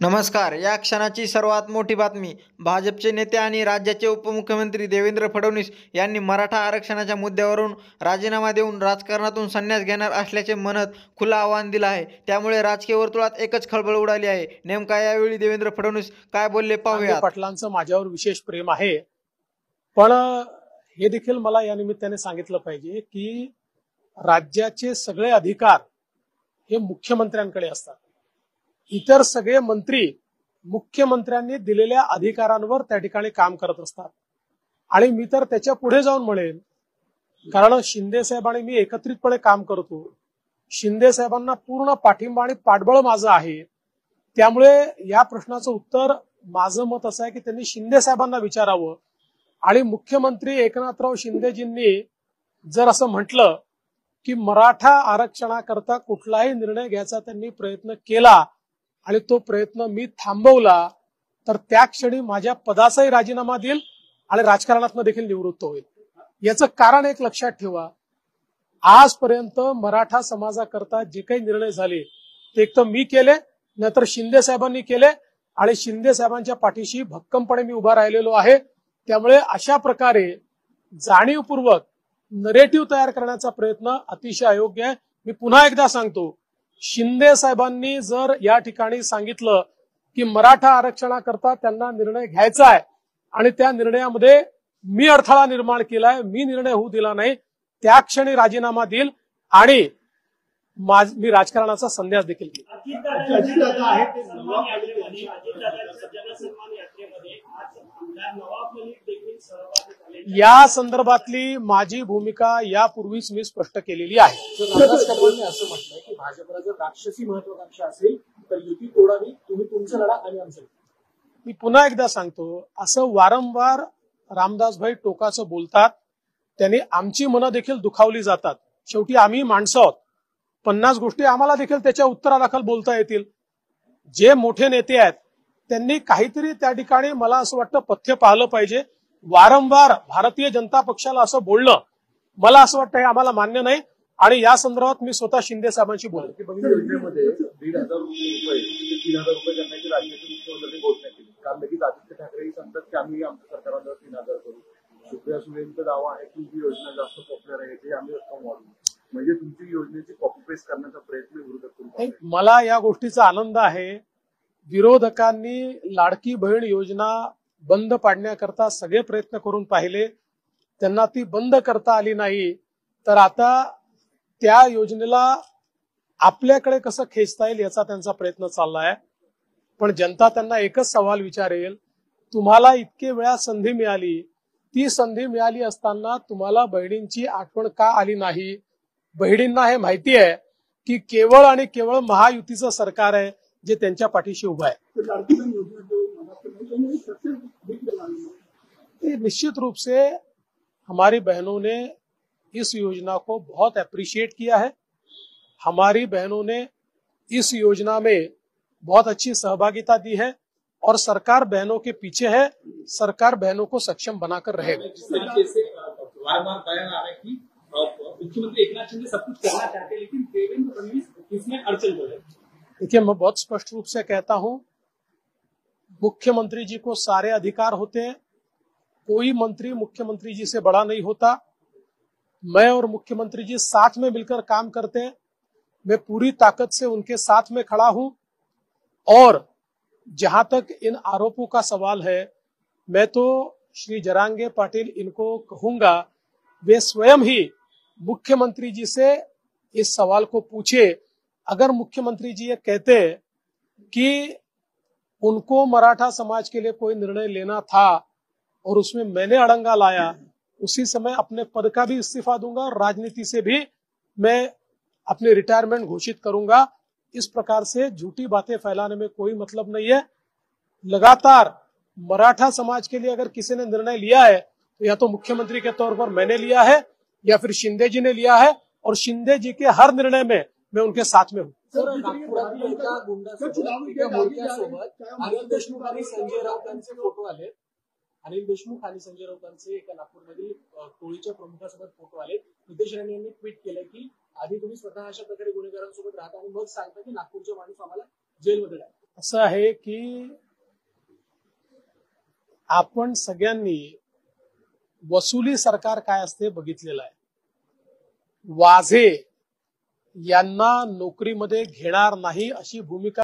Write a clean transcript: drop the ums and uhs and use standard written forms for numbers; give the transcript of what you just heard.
नमस्कार. या क्षणाची सर्वात मोठी बातमी. भाजपचे नेते आणि राज्याचे उपमुख्यमंत्री देवेंद्र फडणवीस यांनी मराठा आरक्षणाच्या मुद्द्यावरून राजीनामा देऊन राजकारणातून संन्यास घेणार असल्याचे म्हणत खुलं आव्हान दिलं आहे. त्यामुळे राजकीय वर्तुळात एकच खळबळ उडाली आहे. नेमका यावेळी देवेंद्र फडणवीस काय बोलले पाहूया. पाटलांचं माझ्यावर विशेष प्रेम आहे, पण हे देखील मला या निमित्ताने सांगितलं पाहिजे की राज्याचे सगळे अधिकार हे मुख्यमंत्र्यांकडे असतात. इतर सगळे मंत्री मुख्यमंत्र्यांनी दिलेल्या अधिकारांवर त्या ठिकाणी काम करत असतात. आणि मी तर त्याच्या पुढे जाऊन म्हणेन, कारण शिंदे साहेब आणि मी एकत्रितपणे काम करतो. शिंदे साहेबांना पूर्ण पाठिंबा आणि पाठबळ माझं आहे. त्यामुळे या प्रश्नाचं उत्तर माझं मत असं आहे की त्यांनी शिंदे साहेबांना विचारावं. आणि मुख्यमंत्री एकनाथराव शिंदेजींनी जर असं म्हटलं की मराठा आरक्षणाकरता कुठलाही निर्णय घ्यायचा त्यांनी प्रयत्न केला आणि तो प्रयत्न मी थांबवला, तर त्या क्षणी माझ्या पदाचाही राजीनामा देईल आणि राजकारणातून देखील निवृत्त होईल. याचं कारण एक लक्षात ठेवा, आजपर्यंत मराठा समाजाकरता जे काही निर्णय झाले ते एक तर मी केले, नाहीतर शिंदे साहेबांनी केले आणि शिंदे साहेबांच्या पाठीशी भक्कमपणे मी उभा राहिलेलो आहे. त्यामुळे अशा प्रकारे जाणीवपूर्वक नरेटिव्ह तयार करण्याचा प्रयत्न अतिशय अयोग्य आहे. मी पुन्हा एकदा सांगतो, शिंदे साहेबांनी जर या ठिकाणी सांगितलं की मराठा आरक्षणाकरता त्यांना निर्णय घ्यायचा आहे आणि त्या निर्णयामध्ये मी अडथळा निर्माण केलाय, मी निर्णय होऊ दिला नाही, त्या क्षणी राजीनामा देईल आणि मी राजकारणाचा संन्यास देखील घेईल. या संदर्भातली माझी भूमिका यापूर्वीच मी स्पष्ट केलेली आहे. असं म्हटलंय की भाजपला जर राक्षसी महत्वाकांक्षा असेल तर युती तोडावी, तुम्ही तुमचं लढा आणि आमचं. मी पुन्हा एकदा सांगतो, असं वारंवार रामदासभाई टोकाचं बोलतात, त्यांनी आमची मनं देखील दुखावली जातात. शेवटी आम्ही माणसं आहोत, 50 गोष्टी आम्हाला देखील त्याच्या उत्तरादाखल बोलता येतील. जे मोठे नेते आहेत त्यांनी काहीतरी त्या ठिकाणी मला असं वाटतं पथ्य पाहिलं पाहिजे. वारंवार भारतीय जनता पक्षाला असं बोलणं मला असं वाटतं हे आम्हाला मान्य नाही आणि या संदर्भात मी स्वतः शिंदे साहेबांशी बोलतो. योजनेमध्ये 1,500 रुपये ते 3,000 रुपये करण्याची राज्याचे मुख्यमंत्र्यांनी घोषणा केली. काल लगेच आदित्य ठाकरे सांगतात की आम्ही आमच्या सरकारला 3,000 करू. सुप्रिया सुळेंचा दावा आहे की ही योजना जास्त पॉप्युलर आहे, ते आम्ही रक्कम वाढवू. म्हणजे तुमची योजनेची कॉपी पेस्ट करण्याचा प्रयत्न विरोधक करतात. मला या गोष्टीचा आनंद आहे. विरोधकांनी लाडकी बहीण योजना बंद पाडण्याकरता सगळे प्रयत्न करून पाहिले, त्यांना ती बंद करता आली नाही. तर आता त्या योजनेला आपल्याकडे कसं खेचता येईल याचा त्यांचा प्रयत्न चाललाय. पण जनता त्यांना एकच सवाल विचारेल, तुम्हाला इतके वेळा संधी मिळाली, ती संधी मिळाली असताना तुम्हाला बहिणींची आठवण का आली नाही? बहिणींना हे माहिती आहे की केवळ आणि केवळ महायुतीचं सरकार आहे जे त्यांच्या पाठीशी उभं आहे. निश्चित रूप से हमारी बहनों ने इस योजना को बहुत अप्रिशिएट किया है. हमारी बहनों ने इस योजना में बहुत अच्छी सहभागिता दी है और सरकार बहनों के पीछे है. सरकार बहनों को सक्षम बनाकर रहेगा. मुख्यमंत्री एकनाथ शिंदे सब कुछ करना चाहते हैं, लेकिन देवेंद्र फडणवीस इसमें अड़चन हो रही है. देखिए, मैं बहुत स्पष्ट रूप से कहता हूं, मुख्यमंत्री जी को सारे अधिकार होते हैं. कोई मंत्री मुख्यमंत्री जी से बड़ा नहीं होता. मैं और मुख्यमंत्री जी साथ में मिलकर काम करते हैं. मैं पूरी ताकत से उनके साथ में खड़ा हूं और जहां तक इन आरोपों का सवाल है, मैं तो श्री जरांगे पाटिल इनको कहूंगा, वे स्वयं ही मुख्यमंत्री जी से इस सवाल को पूछे. अगर मुख्यमंत्री जी ये कहते कि उनको मराठा समाज के लिए कोई निर्णय लेना था और उसमें मैंने अड़ंगा लाया, उसी समय अपने पद का भी इस्तीफा दूंगा और राजनीति से भी मैं अपनी रिटायरमेंट घोषित करूंगा. इस प्रकार से झूठी बातें फैलाने में कोई मतलब नहीं है. लगातार मराठा समाज के लिए अगर किसी ने निर्णय लिया है तो या तो मुख्यमंत्री के तौर पर मैंने लिया है या फिर शिंदे जी ने लिया है और शिंदे जी के हर निर्णय में मैं उनके साथ में हूँ. नागपुरातील एका गुंडासोबत एका मोर्चासोबत अनिल देशमुख आणि संजय राऊतांचे फोटो आले. अनिल देशमुख आणि संजय राऊतांचे एका नागपूरमधील टोळीच्या प्रमुखासोबत फोटो आले. नितेश राणे यांनी ट्विट केलं की आधी तुम्ही स्वतः अशा प्रकारे गुन्हेगारांसोबत राहता आणि मग सांगता की नागपूरचे माणूस आम्हाला जेलमध्ये टाका. असं आहे की आपण सगळ्यांनी वसुली सरकार काय असते बघितलेलं आहे. वाझे यांना नोकरीमध्ये घेणार नाही अशी भूमिका